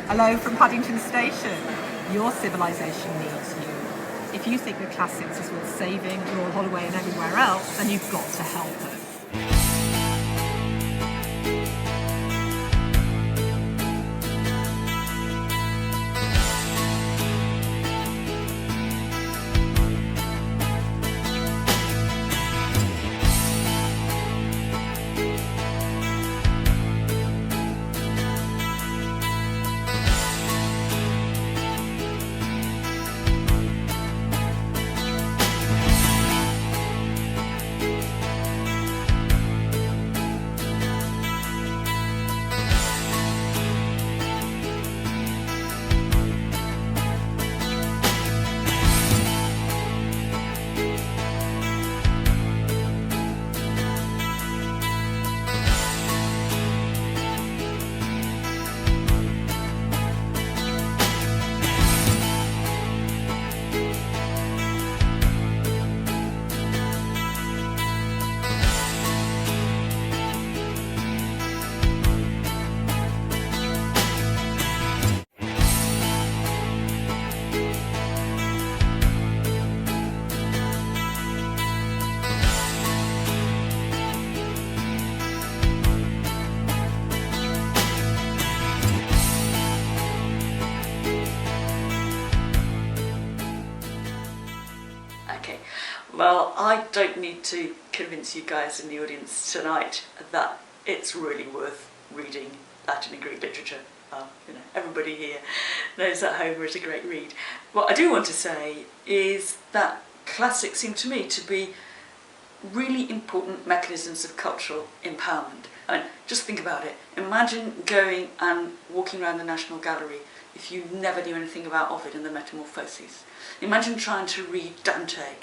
Hello from Paddington Station. Your civilization needs you. If you think the classics is worth saving at Royal Holloway and everywhere else, then you've got to help us. Well, I don't need to convince you guys in the audience tonight that it's really worth reading Latin and Greek literature. Everybody here knows that Homer is a great read. What I do want to say is that classics seem to me to be really important mechanisms of cultural empowerment. I mean, just think about it. Imagine going and walking around the National Gallery if you never knew anything about Ovid and the Metamorphoses. Imagine trying to read Dante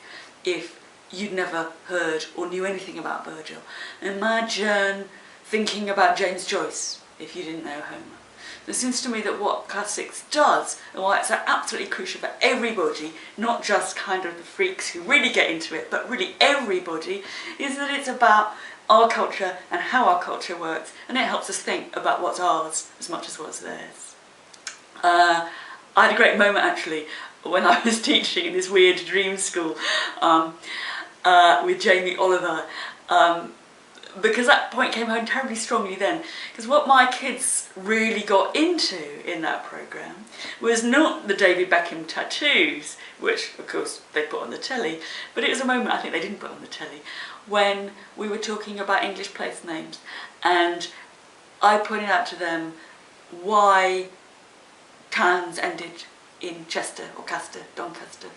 if you'd never heard or knew anything about Virgil. Imagine thinking about James Joyce if you didn't know Homer. It seems to me that what classics does, and why it's absolutely crucial for everybody, not just kind of the freaks who really get into it, but really everybody, is that it's about our culture and how our culture works, and it helps us think about what's ours as much as what's theirs. I had a great moment actually when I was teaching in this weird dream school with Jamie Oliver, because that point came home terribly strongly then. Because what my kids really got into in that programme was not the David Beckham tattoos, which of course they put on the telly, but it was a moment I think they didn't put on the telly, when we were talking about English place names, and I pointed out to them why towns ended in Chester or Castor, Doncaster,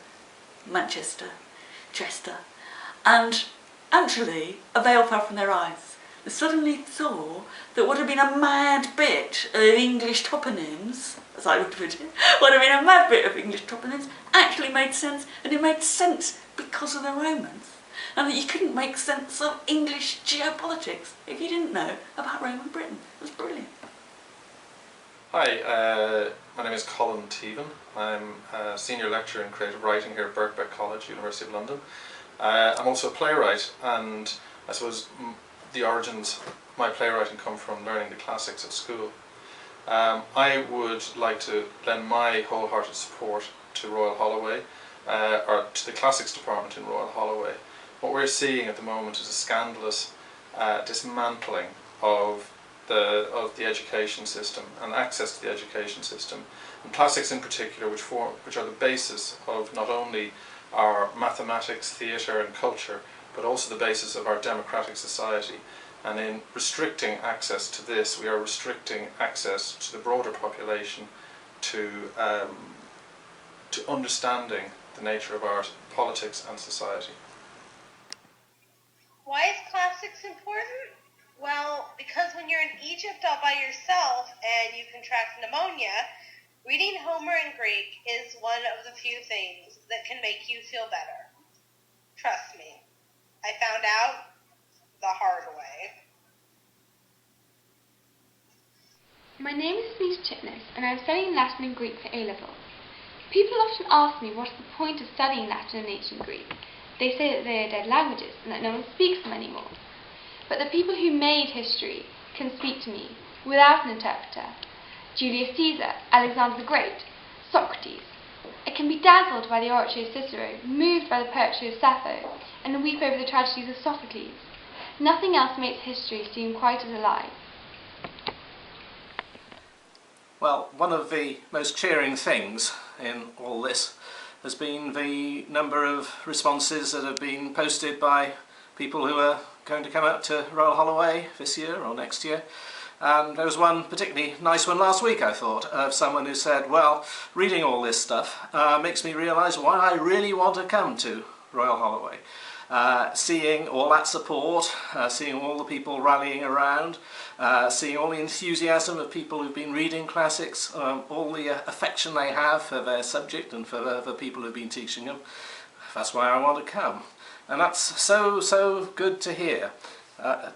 Manchester, Chester, and actually a veil fell from their eyes. They suddenly saw that what had been a mad bit of English toponyms, as I would put it, what had been a mad bit of English toponyms actually made sense, and it made sense because of the Romans, and that you couldn't make sense of English geopolitics if you didn't know about Roman Britain. It was brilliant. Hi, my name is Colin Teevan. I'm a senior lecturer in creative writing here at Birkbeck College, University of London. I'm also a playwright, and I suppose the origins of my playwriting come from learning the classics at school. I would like to lend my wholehearted support to Royal Holloway, or to the classics department in Royal Holloway. What we're seeing at the moment is a scandalous dismantling of the education system and access to the education system, and classics in particular, which are the basis of not only our mathematics, theatre and culture, but also the basis of our democratic society. And in restricting access to this, we are restricting access to the broader population to understanding the nature of our politics and society. Why is classics important? Well, because when you're in Egypt all by yourself and you contract pneumonia, reading Homer in Greek is one of the few things that can make you feel better. Trust me, I found out the hard way. My name is Denise Chitness, and I'm studying Latin and Greek for A-level. People often ask me what's the point of studying Latin and ancient Greek. They say that they are dead languages and that no one speaks them anymore. But the people who made history can speak to me without an interpreter. Julius Caesar, Alexander the Great, Socrates. I can be dazzled by the oratory of Cicero, moved by the poetry of Sappho, and weep over the tragedies of Sophocles. Nothing else makes history seem quite as alive. Well, one of the most cheering things in all this has been the number of responses that have been posted by people who are going to come out to Royal Holloway this year or next year. There was one particularly nice one last week, I thought, of someone who said, well, reading all this stuff makes me realise why I really want to come to Royal Holloway. Seeing all that support, seeing all the people rallying around, seeing all the enthusiasm of people who've been reading classics, all the affection they have for their subject and for the people who've been teaching them, that's why I want to come. And that's so good to hear.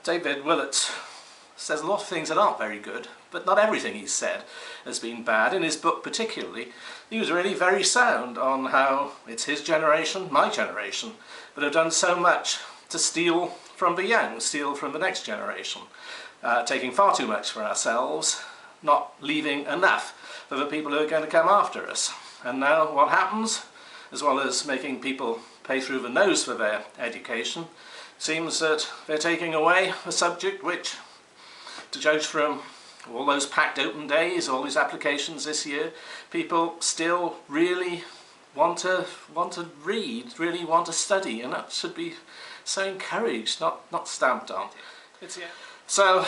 David Willett says a lot of things that aren't very good, but not everything he's said has been bad. In his book particularly, he was really very sound on how it's his generation, my generation, that have done so much to steal from the young, steal from the next generation, taking far too much for ourselves, not leaving enough for the people who are going to come after us. And now what happens, as well as making people pay through the nose for their education, seems that they're taking away a subject which, to judge from all those packed open days, all these applications this year, people still really want to read, really want to study, and that should be so encouraged, not stamped on. So,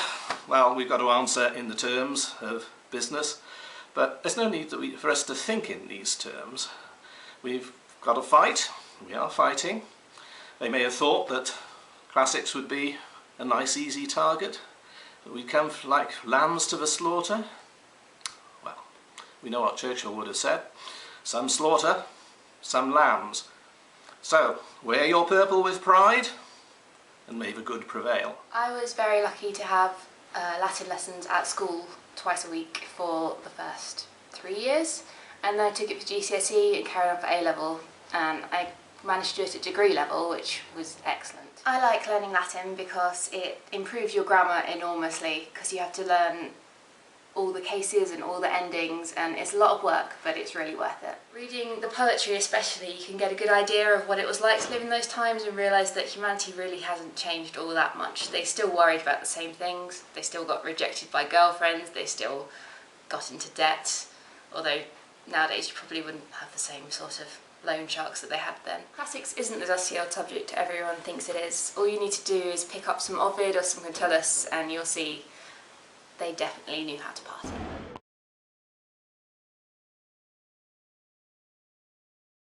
well, we've got to answer in the terms of business, but there's no need for us to think in these terms. We've got to fight, we are fighting. They may have thought that classics would be a nice easy target, that we'd come like lambs to the slaughter. Well, we know what Churchill would have said. Some slaughter, some lambs. So, wear your purple with pride, and may the good prevail. I was very lucky to have Latin lessons at school twice a week for the first 3 years, and then I took it for GCSE and carried on for A-level, and I managed to do it at degree level, which was excellent. I like learning Latin because it improves your grammar enormously, because you have to learn all the cases and all the endings, and it's a lot of work, but it's really worth it. Reading the poetry especially, you can get a good idea of what it was like to live in those times and realise that humanity really hasn't changed all that much. They still worried about the same things, they still got rejected by girlfriends, they still got into debt, although nowadays you probably wouldn't have the same sort of loan sharks that they had then. Classics isn't the dusty old subject everyone thinks it is. All you need to do is pick up some Ovid or some Catullus and you'll see they definitely knew how to party.